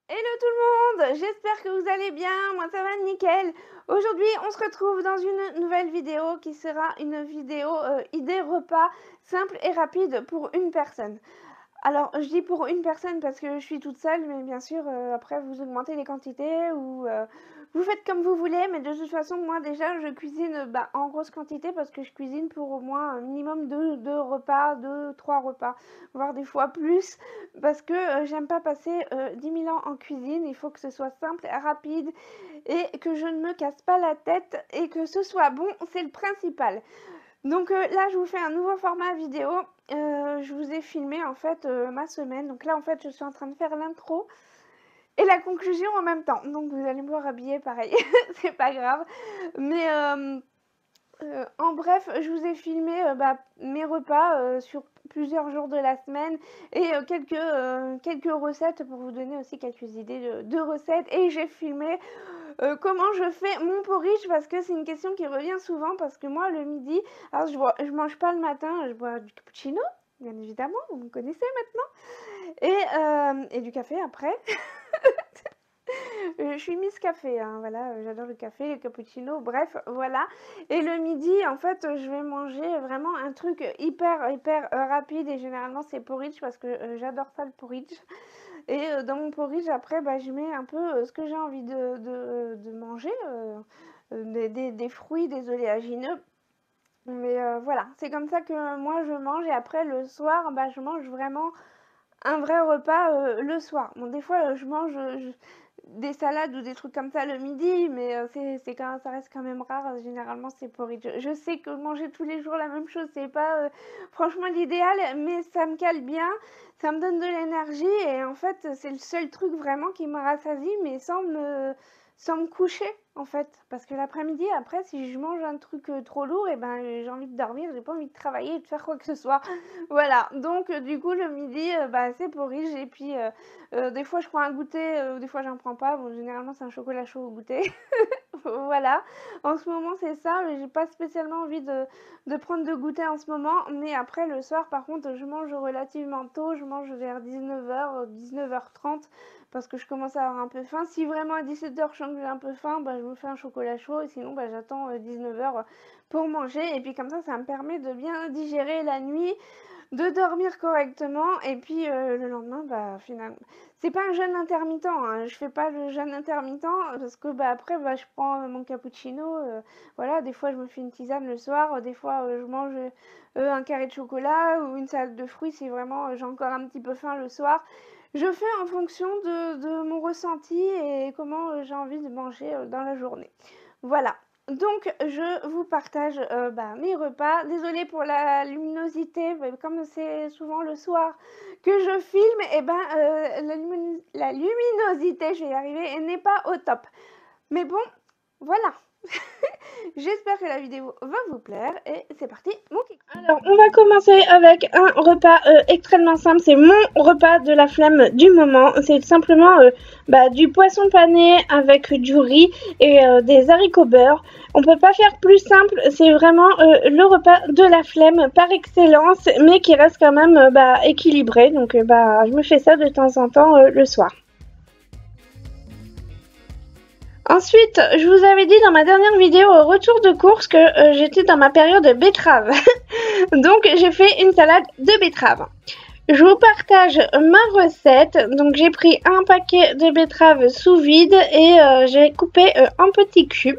Hello tout le monde, j'espère que vous allez bien, moi ça va nickel. Aujourd'hui on se retrouve dans une nouvelle vidéo qui sera une vidéo idée repas simple et rapide pour une personne. Alors je dis pour une personne parce que je suis toute seule, mais bien sûr après vous augmentez les quantités ou vous faites comme vous voulez, mais de toute façon moi déjà je cuisine en grosse quantité parce que je cuisine pour au moins un minimum de 2 repas, 2, 3 repas, voire des fois plus, parce que j'aime pas passer 10 000 ans en cuisine, il faut que ce soit simple, rapide et que je ne me casse pas la tête et que ce soit bon, c'est le principal. Donc là, je vous fais un nouveau format vidéo. Je vous ai filmé en fait ma semaine. Donc là, en fait, je suis en train de faire l'intro et la conclusion en même temps. Donc vous allez me voir habillée pareil, c'est pas grave. Mais en bref, je vous ai filmé mes repas sur plusieurs jours de la semaine et quelques recettes pour vous donner aussi quelques idées de recettes. Et j'ai filmé comment je fais mon porridge parce que c'est une question qui revient souvent parce que moi le midi, alors je mange pas le matin, je bois du cappuccino, bien évidemment, vous me connaissez maintenant, et du café après. Je suis Miss Café, hein, voilà, j'adore le café, le cappuccino, bref, voilà. Et le midi, en fait, je vais manger vraiment un truc hyper rapide et généralement c'est porridge parce que j'adore ça le porridge. Et dans mon porridge, après, je mets un peu ce que j'ai envie de manger, des fruits, des oléagineux. Mais voilà, c'est comme ça que moi je mange. Et après, le soir, je mange vraiment un vrai repas le soir. Bon, des fois, je mange des salades ou des trucs comme ça le midi, mais ça reste quand même rare. Généralement, c'est porridge. Je sais que manger tous les jours la même chose, c'est pas franchement l'idéal, mais ça me cale bien, ça me donne de l'énergie et en fait, c'est le seul truc vraiment qui me rassasie, mais sans me coucher en fait. Parce que l'après-midi, après, si je mange un truc trop lourd, et j'ai envie de dormir, j'ai pas envie de travailler et de faire quoi que ce soit. Voilà, donc du coup, le midi, c'est porridge et puis des fois je prends un goûter, des fois j'en prends pas. Bon, généralement c'est un chocolat chaud au goûter. Voilà, en ce moment c'est ça, mais j'ai pas spécialement envie de prendre de goûter en ce moment. Mais après le soir par contre je mange relativement tôt, je mange vers 19h, 19h30 parce que je commence à avoir un peu faim. Si vraiment à 17h je sens que j'ai un peu faim, je me fais un chocolat chaud et sinon j'attends 19h pour manger. Et puis comme ça me permet de bien digérer la nuit, de dormir correctement et puis le lendemain finalement c'est pas un jeûne intermittent, hein. Je fais pas le jeûne intermittent parce que après je prends mon cappuccino, voilà, des fois je me fais une tisane le soir, des fois je mange un carré de chocolat ou une salade de fruits si vraiment j'ai encore un petit peu faim le soir. Je fais en fonction de mon ressenti et comment j'ai envie de manger dans la journée. Voilà. Donc je vous partage mes repas. Désolée pour la luminosité, comme c'est souvent le soir que je filme, et la luminosité, je vais y arriver, elle n'est pas au top. Mais bon, voilà. J'espère que la vidéo va vous plaire et c'est parti, mon kick. Alors, on va commencer avec un repas extrêmement simple. C'est mon repas de la flemme du moment. C'est simplement du poisson pané avec du riz et des haricots beurre. On peut pas faire plus simple. C'est vraiment le repas de la flemme par excellence, mais qui reste quand même équilibré. Donc, je me fais ça de temps en temps le soir. Ensuite, je vous avais dit dans ma dernière vidéo retour de course que j'étais dans ma période betterave. Donc j'ai fait une salade de betterave. Je vous partage ma recette. Donc j'ai pris un paquet de betteraves sous vide et j'ai coupé en petits cubes.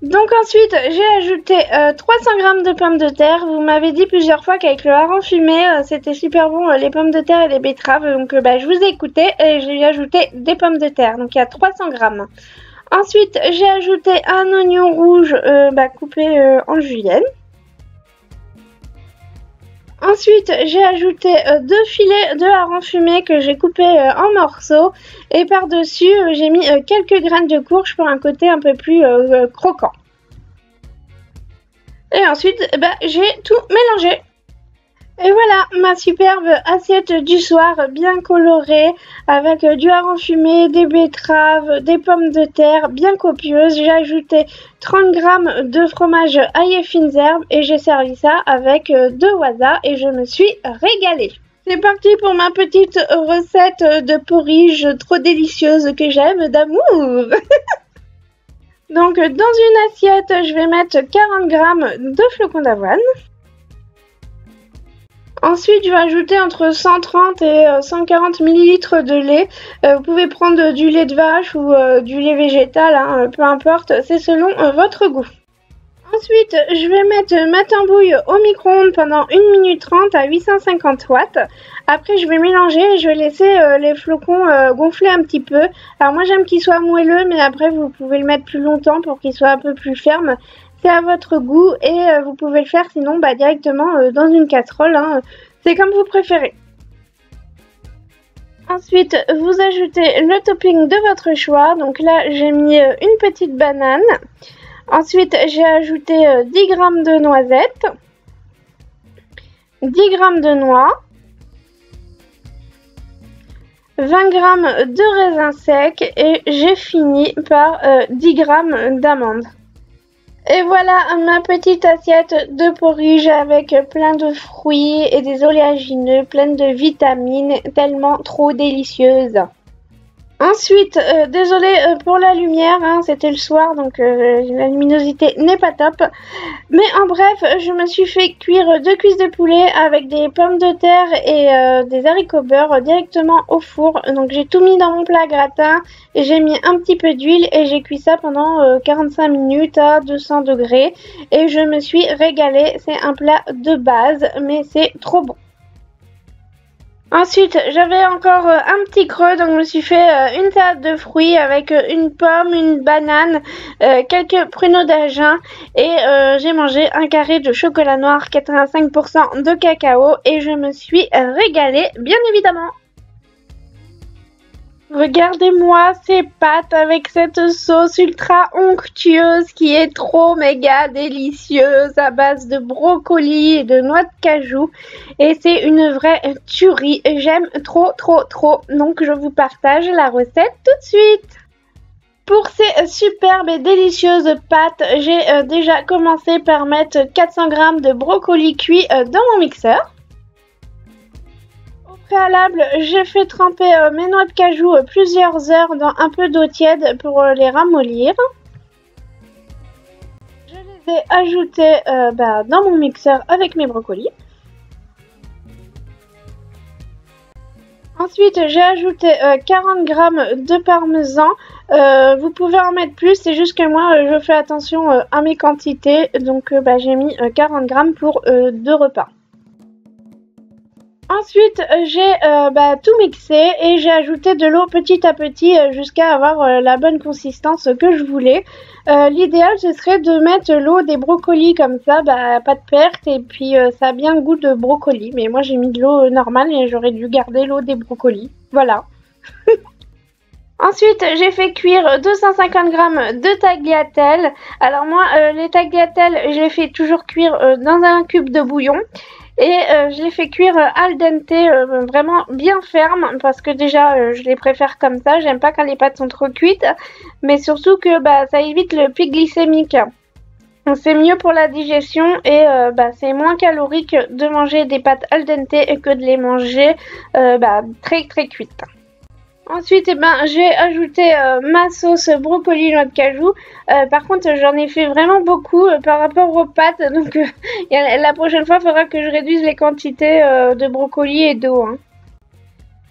Donc ensuite, j'ai ajouté 300 g de pommes de terre. Vous m'avez dit plusieurs fois qu'avec le hareng fumé, c'était super bon les pommes de terre et les betteraves. Donc je vous ai écouté et j'ai ajouté des pommes de terre. Donc il y a 300 g. Ensuite, j'ai ajouté un oignon rouge coupé en julienne. Ensuite, j'ai ajouté 2 filets de hareng fumé que j'ai coupé en morceaux. Et par-dessus, j'ai mis quelques graines de courge pour un côté un peu plus croquant. Et ensuite, j'ai tout mélangé. Et voilà, ma superbe assiette du soir bien colorée avec du hareng fumé, des betteraves, des pommes de terre bien copieuses. J'ai ajouté 30 g de fromage ail et fines herbes et j'ai servi ça avec 2 wasabi et je me suis régalée. C'est parti pour ma petite recette de porridge trop délicieuse que j'aime d'amour. Donc dans une assiette, je vais mettre 40 g de flocons d'avoine. Ensuite, je vais ajouter entre 130 et 140 ml de lait. Vous pouvez prendre du lait de vache ou du lait végétal, hein, peu importe, c'est selon votre goût. Ensuite, je vais mettre ma tambouille au micro-ondes pendant 1 minute 30 à 850 watts. Après, je vais mélanger et je vais laisser les flocons gonfler un petit peu. Alors moi, j'aime qu'ils soient moelleux, mais après, vous pouvez le mettre plus longtemps pour qu'il soit un peu plus ferme. C'est à votre goût et vous pouvez le faire sinon directement dans une casserole, hein. C'est comme vous préférez. Ensuite, vous ajoutez le topping de votre choix. Donc là, j'ai mis une petite banane. Ensuite, j'ai ajouté 10 g de noisettes, 10 g de noix, 20 g de raisins secs et j'ai fini par 10 g d'amandes. Et voilà ma petite assiette de porridge avec plein de fruits et des oléagineux, pleine de vitamines, tellement trop délicieuse. Ensuite, désolée pour la lumière, hein, c'était le soir donc la luminosité n'est pas top. Mais en bref, je me suis fait cuire 2 cuisses de poulet avec des pommes de terre et des haricots beurre directement au four. Donc j'ai tout mis dans mon plat gratin et j'ai mis un petit peu d'huile et j'ai cuit ça pendant 45 minutes à 200 degrés. Et je me suis régalée, c'est un plat de base mais c'est trop bon. Ensuite, j'avais encore un petit creux, donc je me suis fait une salade de fruits avec une pomme, une banane, quelques pruneaux d'Agen et j'ai mangé un carré de chocolat noir 85% de cacao et je me suis régalée, bien évidemment. Regardez-moi ces pâtes avec cette sauce ultra onctueuse qui est trop méga délicieuse à base de brocoli et de noix de cajou. Et c'est une vraie tuerie. J'aime trop trop trop. Donc je vous partage la recette tout de suite. Pour ces superbes et délicieuses pâtes, j'ai déjà commencé par mettre 400 g de brocoli cuit dans mon mixeur. Préalable, j'ai fait tremper mes noix de cajou plusieurs heures dans un peu d'eau tiède pour les ramollir. Je les ai ajoutées dans mon mixeur avec mes brocolis. Ensuite, j'ai ajouté 40 g de parmesan. Vous pouvez en mettre plus, c'est juste que moi, je fais attention à mes quantités. Donc, j'ai mis 40 g pour 2 repas. Ensuite, j'ai tout mixé et j'ai ajouté de l'eau petit à petit jusqu'à avoir la bonne consistance que je voulais. L'idéal, ce serait de mettre l'eau des brocolis comme ça, pas de perte et puis ça a bien le goût de brocoli. Mais moi, j'ai mis de l'eau normale et j'aurais dû garder l'eau des brocolis. Voilà. Ensuite, j'ai fait cuire 250 g de tagliatelle. Alors moi, les tagliatelles, je les fais toujours cuire dans un cube de bouillon. Et je les fais cuire al dente, vraiment bien ferme, parce que déjà je les préfère comme ça, j'aime pas quand les pâtes sont trop cuites, mais surtout que ça évite le pic glycémique. C'est mieux pour la digestion et c'est moins calorique de manger des pâtes al dente que de les manger très très cuites. Ensuite, j'ai ajouté ma sauce brocoli noix de cajou. Par contre, j'en ai fait vraiment beaucoup par rapport aux pâtes. Donc, la prochaine fois, il faudra que je réduise les quantités de brocoli et d'eau, hein.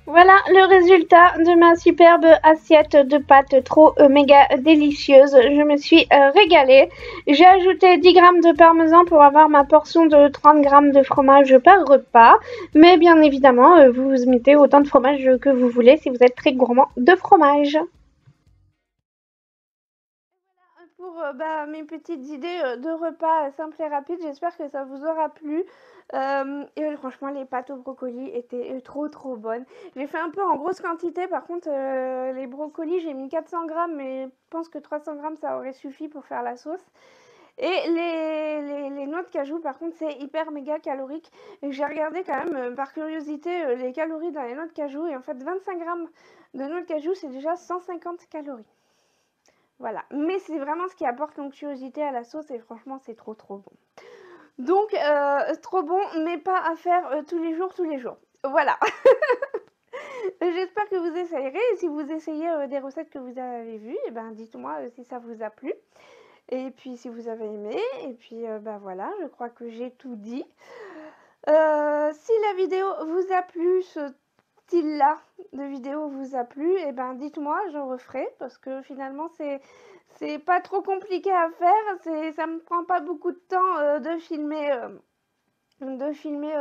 Voilà le résultat de ma superbe assiette de pâtes trop méga délicieuse. Je me suis régalée. J'ai ajouté 10 g de parmesan pour avoir ma portion de 30 g de fromage par repas. Mais bien évidemment, vous mettez autant de fromage que vous voulez si vous êtes très gourmand de fromage. Pour mes petites idées de repas simples et rapides, j'espère que ça vous aura plu. Et franchement, les pâtes au brocoli étaient trop trop bonnes. J'ai fait un peu en grosse quantité, par contre les brocolis j'ai mis 400 g, mais je pense que 300 g ça aurait suffi pour faire la sauce. Et les noix de cajou, par contre, c'est hyper méga calorique. Et j'ai regardé quand même, par curiosité, les calories dans les noix de cajou. Et en fait, 25 g de noix de cajou, c'est déjà 150 calories. Voilà, mais c'est vraiment ce qui apporte l'onctuosité à la sauce et franchement c'est trop trop bon. Donc trop bon, mais pas à faire tous les jours. Voilà. J'espère que vous essayerez et si vous essayez, des recettes que vous avez vues et ben, dites-moi, si ça vous a plu et puis si vous avez aimé et puis, bah, voilà, je crois que j'ai tout dit. Si la vidéo vous a plu, ce style-là de vidéo vous a plu et ben, dites-moi, j'en referai parce que finalement c'est pas trop compliqué à faire, ça me prend pas beaucoup de temps, de filmer,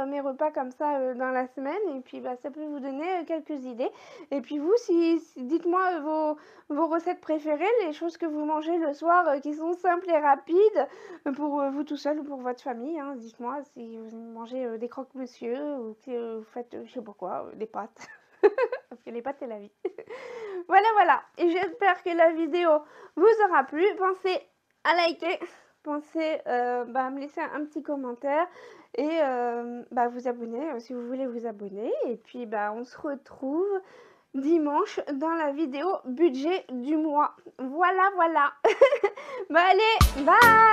mes repas comme ça, dans la semaine et puis, bah, ça peut vous donner, quelques idées et puis vous, si dites-moi, vos recettes préférées, les choses que vous mangez le soir, qui sont simples et rapides, pour, vous tout seul ou pour votre famille, hein. Dites-moi si vous mangez, des croque-monsieur ou que vous faites, je sais pas quoi, des pâtes. Parce que les pâtes, c'est la vie. Voilà, voilà et j'espère que la vidéo vous aura plu. Pensez à liker, pensez, bah, à me laisser un petit commentaire et bah, vous abonner, si vous voulez vous abonner et puis, bah, on se retrouve dimanche dans la vidéo budget du mois. Voilà, voilà. Bah, allez, bye!